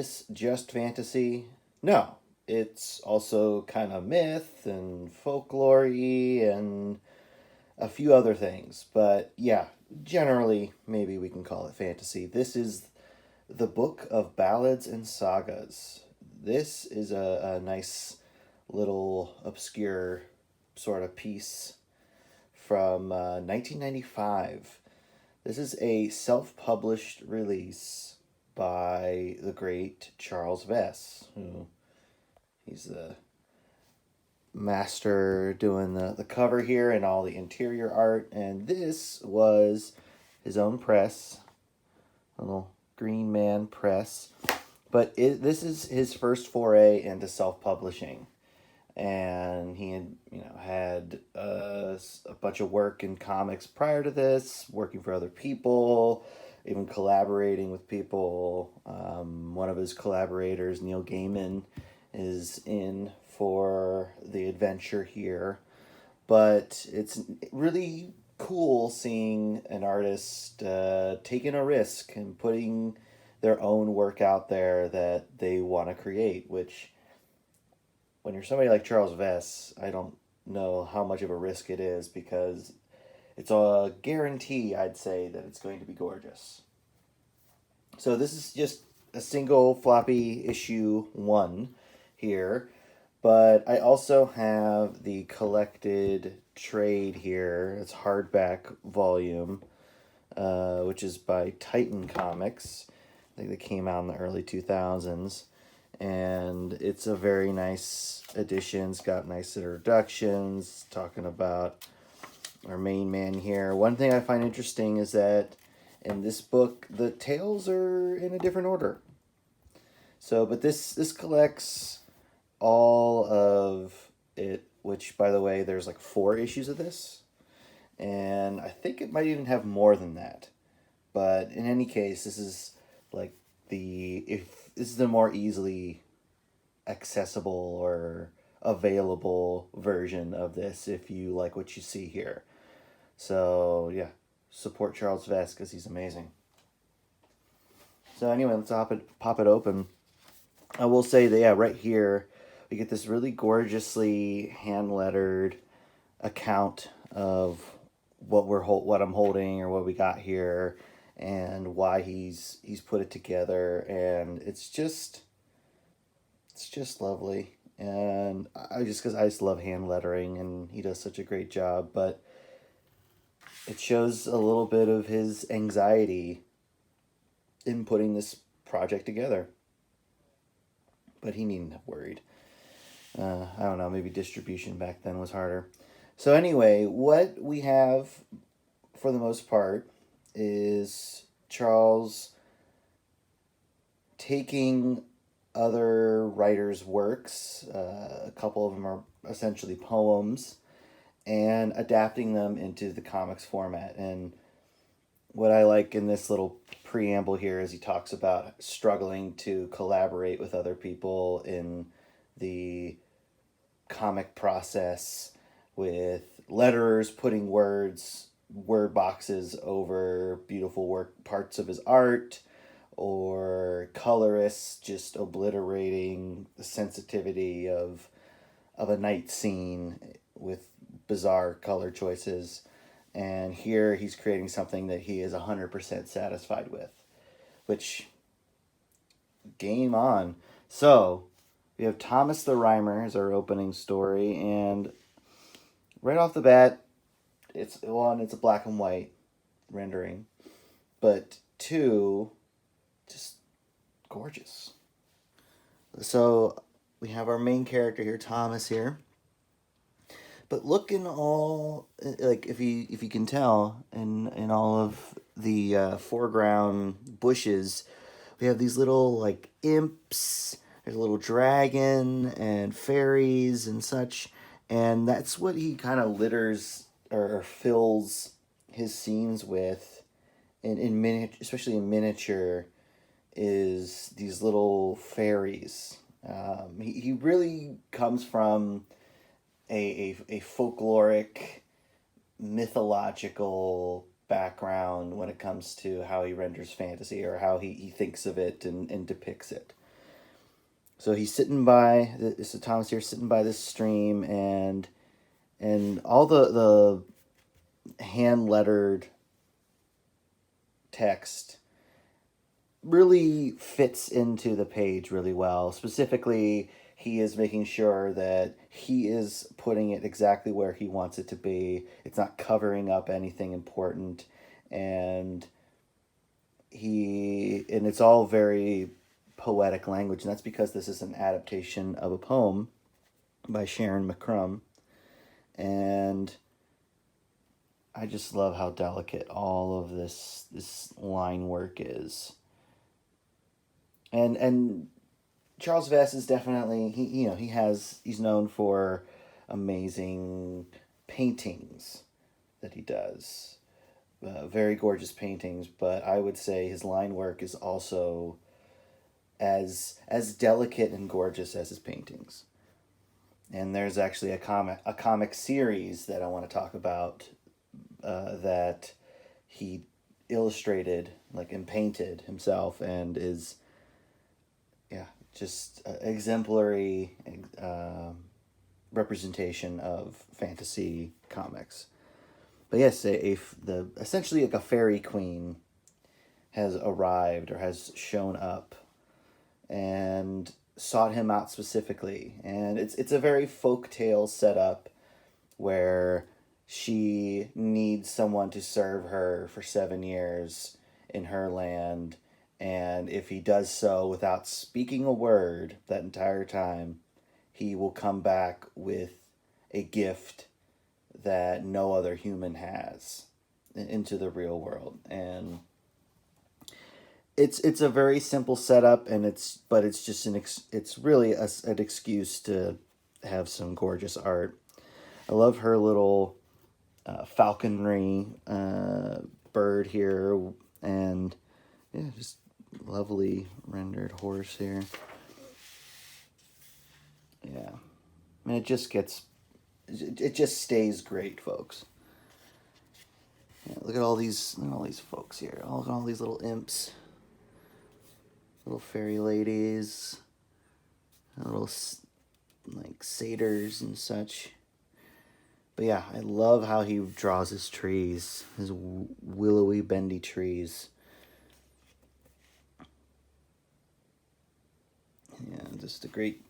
this just fantasy? No. It's also kind of myth and folklore-y and a few other things. But yeah, generally, maybe we can call it fantasy. This is the Book of Ballads and Sagas. This is a nice little obscure sort of piece from 1995. This is a self-published release by the great Charles Vess, who he's the master doing the cover here and all the interior art. And this was his own press, little Green Man press. But this is his first foray into self-publishing. And he had a bunch of work in comics prior to this, working for other people, even collaborating with people. One of his collaborators, Neil Gaiman, is in for the adventure here. But it's really cool seeing an artist taking a risk and putting their own work out there that they want to create, which, when you're somebody like Charles Vess, I don't know how much of a risk it is, because it's a guarantee, I'd say, that it's going to be gorgeous. So this is just a single floppy issue 1 here, but I also have the collected trade here. It's hardback volume, which is by Titan Comics. I think they came out in the early 2000s. And it's a very nice edition. It's got nice introductions, talking about our main man here. One thing I find interesting is that in this book, the tales are in a different order. So, but this collects all of it, which, by the way, there's like 4 issues of this. And I think it might even have more than that. But in any case, this is like this is the more easily accessible or available version of this if you like what you see here. So yeah, support Charles Vess because he's amazing. So anyway, let's pop it open. I will say that, yeah, right here we get this really gorgeously hand-lettered account of what I'm holding or what we got here, and why he's put it together, and it's just lovely. And I just love hand lettering, and he does such a great job. But it shows a little bit of his anxiety in putting this project together, but he needn't have worried. I don't know, maybe distribution back then was harder. So anyway, what we have for the most part is Charles taking other writers' works, a couple of them are essentially poems, and adapting them into the comics format. And what I like in this little preamble here is he talks about struggling to collaborate with other people in the comic process, with letterers putting word boxes over beautiful parts of his art, or colorists just obliterating the sensitivity of a night scene with bizarre color choices. And here he's creating something that he is 100% satisfied with, which, game on. So we have Thomas the Rhymer as our opening story, and right off the bat, it's a black and white rendering, but 2, just gorgeous. So we have our main character here, Thomas here. But look in all, like, if you can tell, in all of the foreground bushes, we have these little, like, imps. There's a little dragon and fairies and such. And that's what he kind of litters or fills his scenes with, especially in miniature, is these little fairies. He really comes from a folkloric, mythological background when it comes to how he renders fantasy, or how he thinks of it and depicts it. So he's sitting by, so Thomas here sitting by this stream, and all the hand lettered text really fits into the page really well. Specifically, he is making sure that he is putting it exactly where he wants it to be. It's not covering up anything important, and it's all very poetic language, and that's because this is an adaptation of a poem by Sharyn McCrumb, and I just love how delicate all of this line work is. And Charles Vess is definitely, he's known for amazing paintings that he does. Very gorgeous paintings, but I would say his line work is also as delicate and gorgeous as his paintings. And there's actually a comic series that I want to talk about that he illustrated, and painted himself, and is just exemplary representation of fantasy comics. But yes, essentially a fairy queen has arrived or has shown up and sought him out specifically, and it's a very folktale setup where she needs someone to serve her for 7 years in her land, and if he does so without speaking a word that entire time, he will come back with a gift that no other human has into the real world. And it's a very simple setup, and it's just it's really an excuse to have some gorgeous art. I love her little falconry bird here, and just lovely rendered horse here. Yeah, I mean, it just stays great, folks. Yeah, look at all these folks here. All these little imps, little fairy ladies, little satyrs and such. But yeah, I love how he draws his trees, his willowy, bendy trees. Yeah, just a great,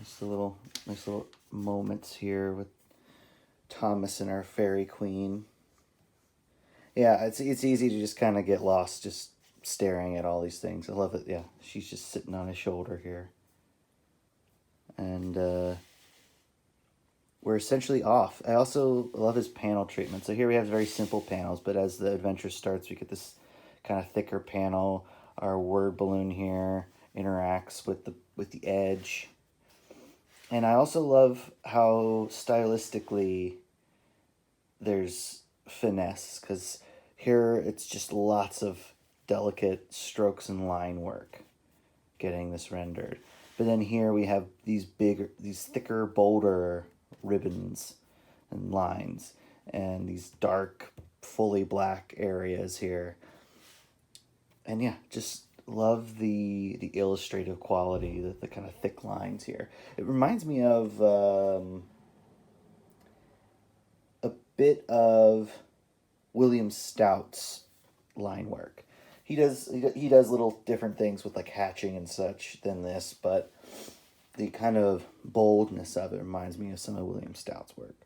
just nice little moments here with Thomas and our fairy queen. Yeah, it's easy to just kind of get lost just staring at all these things. I love it. Yeah, she's just sitting on his shoulder here. And we're essentially off. I also love his panel treatment. So here we have very simple panels, but as the adventure starts, we get this kind of thicker panel. Our word balloon here interacts with the edge. And I also love how stylistically there's finesse, because here it's just lots of delicate strokes and line work getting this rendered. But then here we have these thicker, bolder ribbons and lines, and these dark, fully black areas here. And yeah, just love the illustrative quality, the kind of thick lines here. It reminds me of a bit of William Stout's line work. He does little different things with hatching and such than this, but the kind of boldness of it reminds me of some of William Stout's work.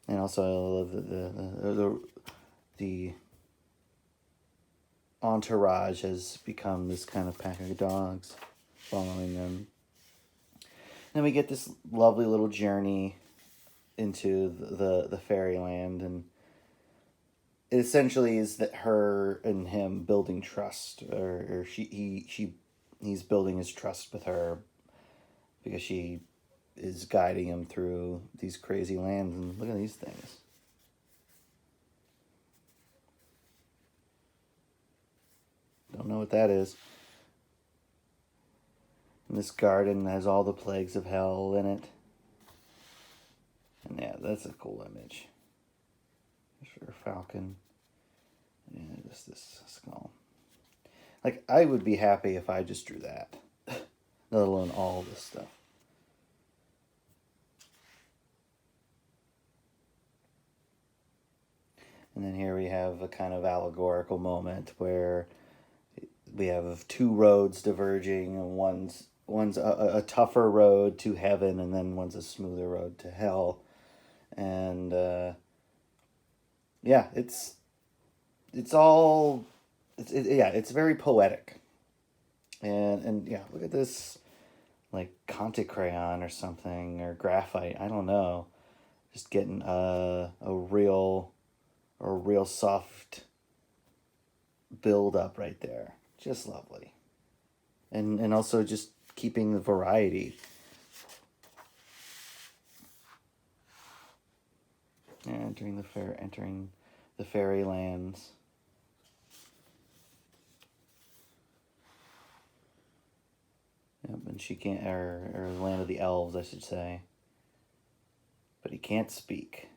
And also I love the entourage has become this kind of pack of dogs following them. Then we get this lovely little journey into the fairyland, and it essentially is that her and him building trust, or he's building his trust with her because she is guiding him through these crazy lands. And look at these things. Don't know what that is. And this garden has all the plagues of hell in it. And yeah, that's a cool image. For a falcon. Yeah, just this skull. I would be happy if I just drew that. let alone all this stuff. And then here we have a kind of allegorical moment where we have two roads diverging, and one's a tougher road to heaven, and then one's a smoother road to hell. And yeah, it's very poetic. And yeah, look at this, like Conte crayon or something, or graphite. I don't know. Just getting a real soft build up right there. Just lovely. And also just keeping the variety. Entering the fairylands. Yep, and she can't, or the land of the elves, I should say. But he can't speak.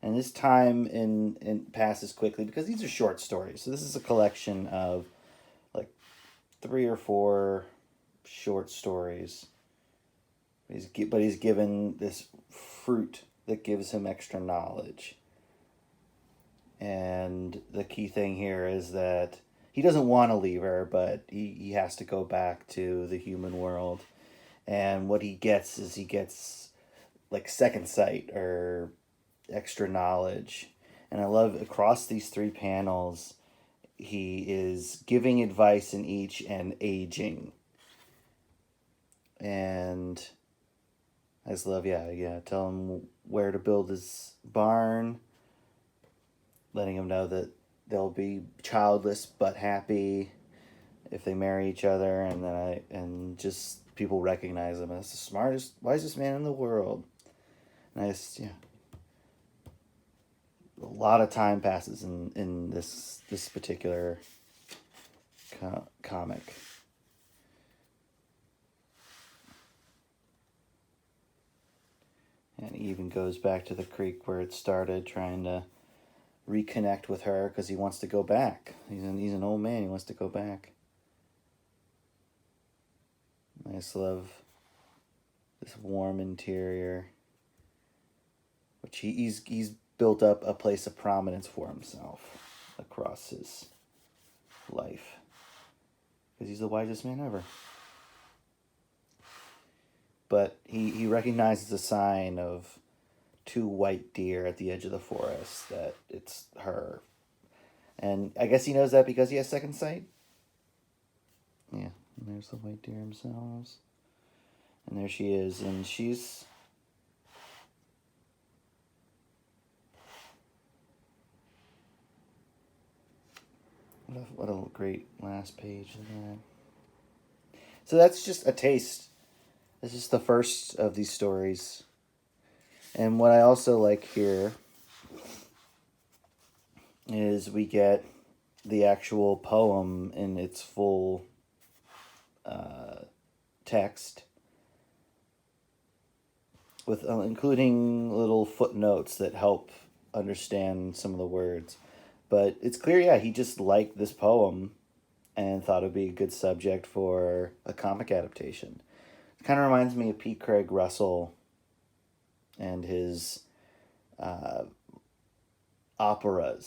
And this time in passes quickly because these are short stories. So this is a collection of like 3 or 4 short stories. But he's given this fruit that gives him extra knowledge. And the key thing here is that he doesn't want to leave her, but he has to go back to the human world. And what he gets is like second sight or extra knowledge. And I love across these 3 panels, he is giving advice in each and aging. And I just love, tell him where to build his barn, letting him know that they'll be childless but happy if they marry each other, and just people recognize him as the smartest, wisest man in the world. And I just, a lot of time passes in this particular comic. And he even goes back to the creek where it started, trying to reconnect with her because he wants to go back. He's an old man. He wants to go back. I just love this warm interior, which he's built up a place of prominence for himself across his life because he's the wisest man ever. But he recognizes a sign of 2 white deer at the edge of the forest, that it's her. And I guess he knows that because he has second sight. Yeah, and there's the white deer themselves. And there she is, and she's... What a great last page of that. So that's just a taste. This is the first of these stories. And what I also like here is we get the actual poem in its full text, with including little footnotes that help understand some of the words. But it's clear, he just liked this poem and thought it would be a good subject for a comic adaptation. It kind of reminds me of P. Craig Russell and his opera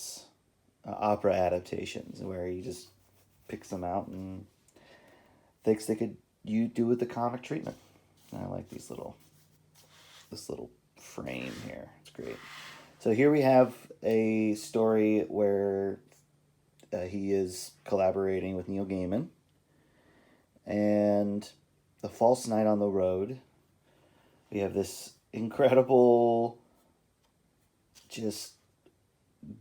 adaptations, where he just picks them out and thinks they could do with the comic treatment. And I like this little frame here. It's great. So here we have a story where he is collaborating with Neil Gaiman, and The False Night on the Road. We have this incredible, just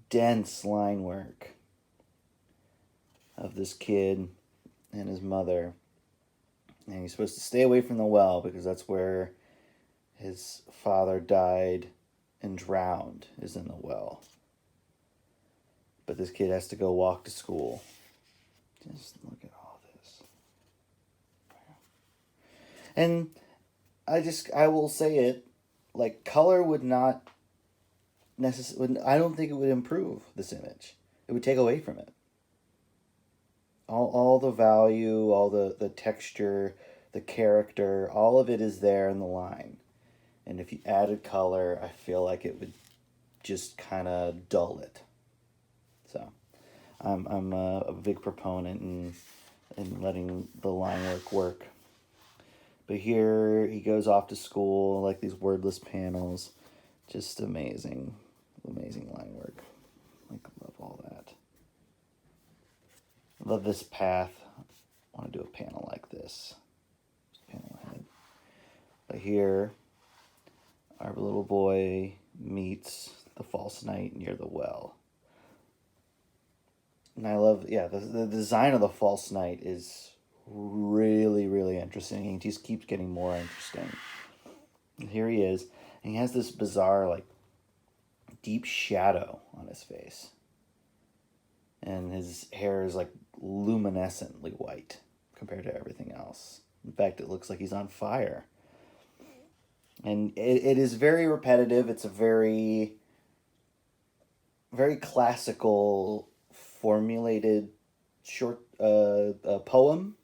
dense line work of this kid and his mother. And he's supposed to stay away from the well because that's where his father died and drowned, is in the well. But this kid has to go walk to school. Just look at all this. And I will say it, like, color would not necessarily, I don't think it would improve this image. It would take away from it. all the value, all the texture, the character, all of it is there in the line. And if you added color, I feel like it would just kind of dull it. So I'm a big proponent in letting the line work. But here he goes off to school, like these wordless panels. Just amazing line work. I love all that. I love this path. I want to do a panel like this. Panel ahead. But here, our little boy meets the false knight near the well. And I love, the design of the false knight is really, really interesting. He just keeps getting more interesting. And here he is, and he has this bizarre, like, deep shadow on his face. And his hair is, like, luminescently white compared to everything else. In fact, it looks like he's on fire. And it is very repetitive. It's a very, very classical, formulated short poem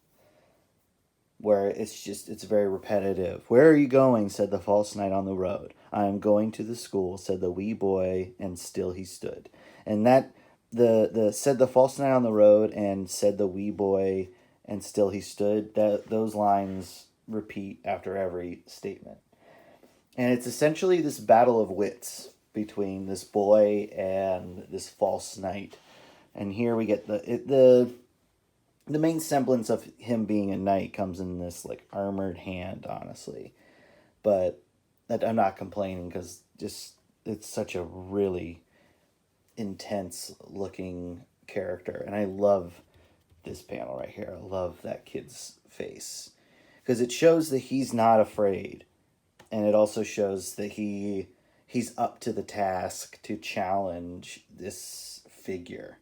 where it's very repetitive. "Where are you going?" said the false knight on the road. "I am going to the school," said the wee boy, and still he stood. And that, the said the false knight on the road and said the wee boy, and still he stood, those lines repeat after every statement. And it's essentially this battle of wits between this boy and this false knight. And here we get the main semblance of him being a knight comes in this, like, armored hand, honestly. But I'm not complaining, because just it's such a really intense looking character. And I love this panel right here. I love that kid's face, because it shows that he's not afraid. And it also shows that he's up to the task to challenge this figure.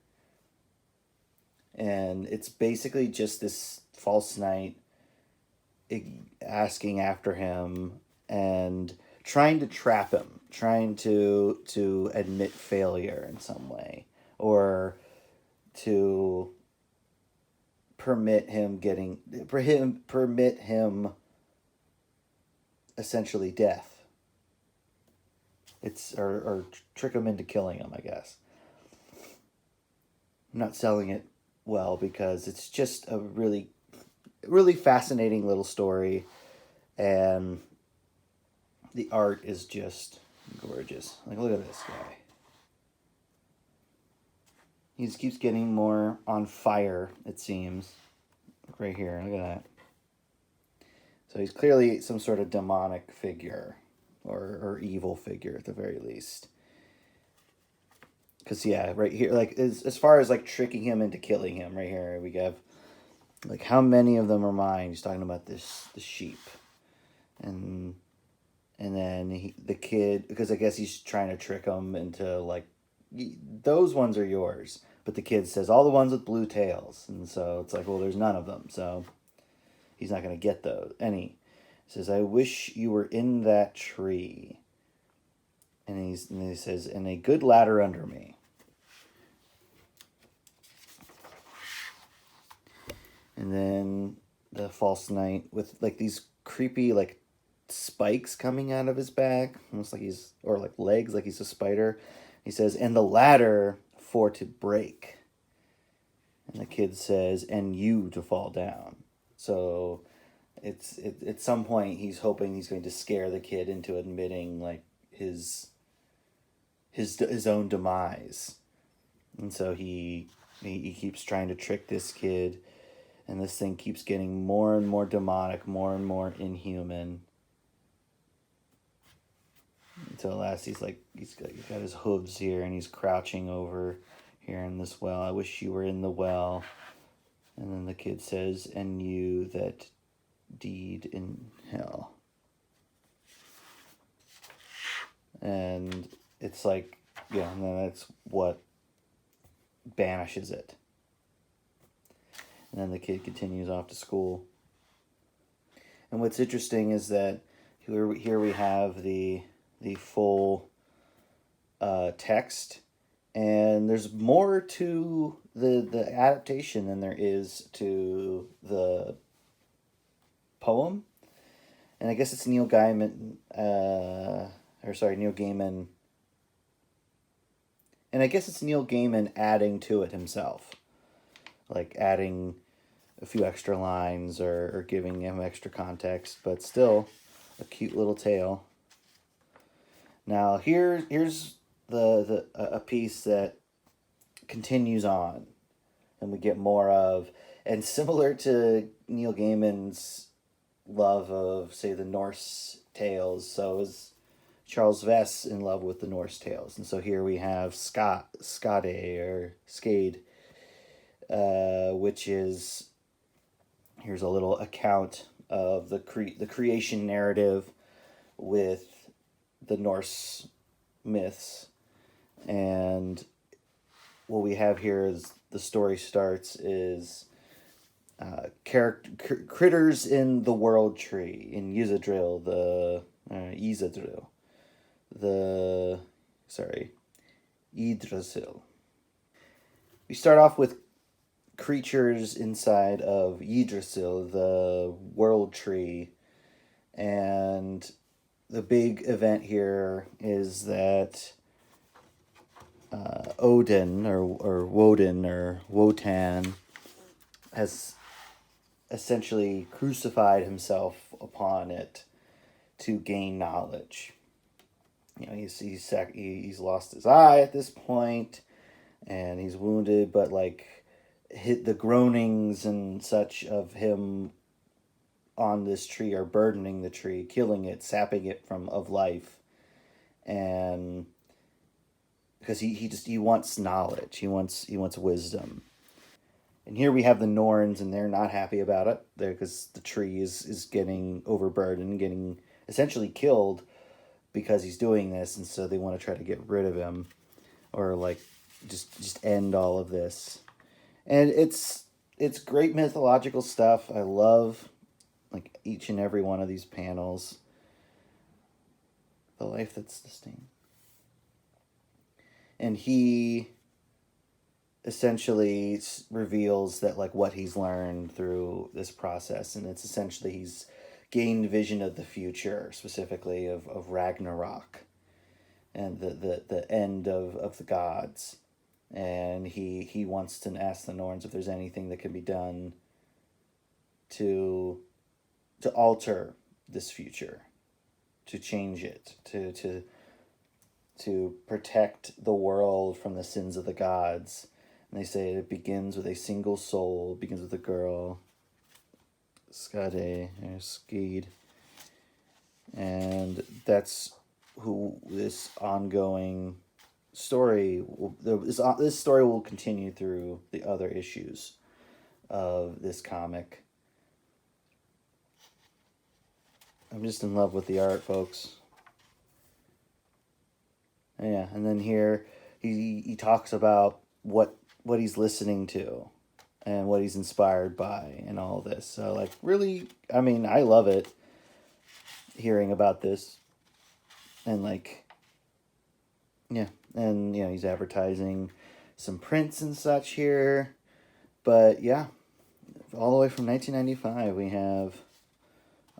And it's basically just this false knight asking after him and trying to trap him, trying to admit failure in some way, or to permit him essentially death. Or trick him into killing him, I guess. I'm not selling it well, because it's just a really, really fascinating little story, and the art is just gorgeous. Like, look at this guy. He just keeps getting more on fire, it seems. Look right here, look at that. So he's clearly some sort of demonic figure, or evil figure at the very least. Because, yeah, right here, like, as far as, like, tricking him into killing him, right here, we have, like, how many of them are mine? He's talking about the sheep. And then the kid, because I guess he's trying to trick him into, like, those ones are yours. But the kid says, all the ones with blue tails. And so it's like, well, there's none of them, so he's not going to get those. He says, "I wish you were in that tree." And he says, "and a good ladder under me." And then the false knight with, like, these creepy, like, spikes coming out of his back, almost like or like legs, like he's a spider. He says, "and the ladder for to break." And the kid says, "and you to fall down." So it's at some point he's hoping he's going to scare the kid into admitting, like, his own demise. And so he keeps trying to trick this kid, and this thing keeps getting more and more demonic, more and more inhuman. Until at last he's got his hooves here, and he's crouching over here in this well. "I wish you were in the well." And then the kid says, "and you that deed in hell." And it's like, yeah, and then that's what banishes it. And then the kid continues off to school. And what's interesting is that here we have the full text, and there's more to the adaptation than there is to the poem. And I guess it's Neil Gaiman, Neil Gaiman. And I guess it's Neil Gaiman adding to it himself. Like adding a few extra lines or giving him extra context, but still a cute little tale. Now here's a piece that continues on, and we get more of, and similar to Neil Gaiman's love of, say, the Norse tales, so is Charles Vess in love with the Norse tales. And so here we have Skade or Skade, which is, here's a little account of the creation narrative with the Norse myths. And what we have here is the story starts is critters in the world tree in Yggdrasil, Yggdrasil. We start off with creatures inside of Yggdrasil, the world tree, and the big event here is that Odin or Woden or Wotan has essentially crucified himself upon it to gain knowledge. You know, he's lost his eye at this point, and he's wounded, but like the groanings and such of him on this tree are burdening the tree, killing it, sapping it of life, and because he wants knowledge, he wants wisdom. And here we have the Norns, and they're not happy about it, because the tree is getting overburdened, getting essentially killed because he's doing this, and so they want to try to get rid of him, or like just end all of this. And it's great mythological stuff. I love like each and every one of these panels. The life that's sustained. And he essentially reveals that like what he's learned through this process, and it's essentially he's gained vision of the future, specifically of Ragnarok and the end of the gods. And he wants to ask the Norns if there's anything that can be done to alter this future, to change it, to protect the world from the sins of the gods. And they say it begins with a single soul, it begins with a girl, Skade or Skeed. And that's who this ongoing story this story will continue through the other issues of this comic. I'm just in love with the art, folks. Yeah, and then here he talks about what he's listening to and what he's inspired by and all this. So like really, I mean, I love it hearing about this. And like, yeah, and you know, he's advertising some prints and such here. But yeah, all the way from 1995 we have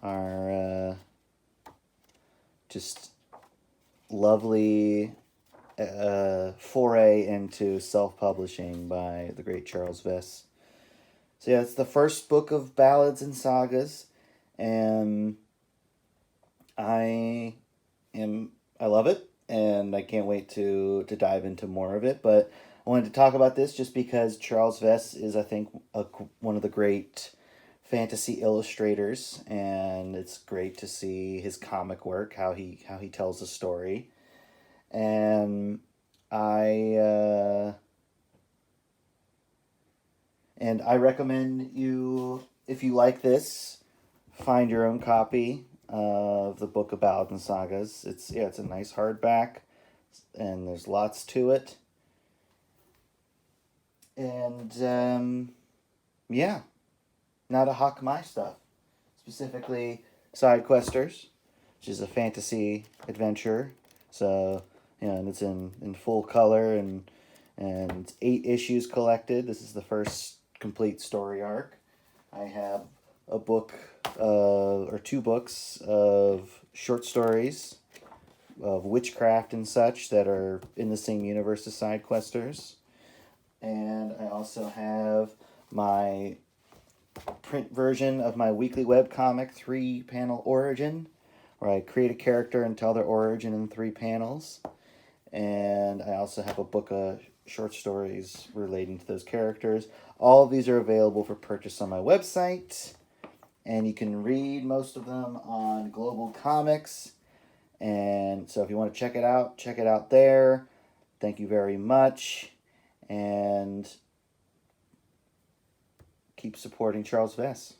our just lovely foray into self-publishing by the great Charles Vess. So yeah, it's the first book of Ballads and Sagas, and I love it, and I can't wait to dive into more of it. But I wanted to talk about this just because Charles Vess is, I think, one of the great fantasy illustrators, and it's great to see his comic work, how he tells a story. And I recommend you, if you like this, find your own copy of the book of Ballads and Sagas. It's a nice hardback, and there's lots to it. And yeah, now to hawk my stuff, specifically Side Questers, which is a fantasy adventure. So, you know, and it's in full color, and And it's 8 issues collected. This is the first complete story arc. I have a book, or 2 books of short stories of witchcraft and such that are in the same universe as side questers. And I also have my print version of my weekly webcomic 3-panel origin, where I create a character and tell their origin in 3 panels. And I also have a book of short stories relating to those characters. All of these are available for purchase on my website, and you can read most of them on Global Comics. And so if you want to check it out there. Thank you very much, and keep supporting Charles Vess.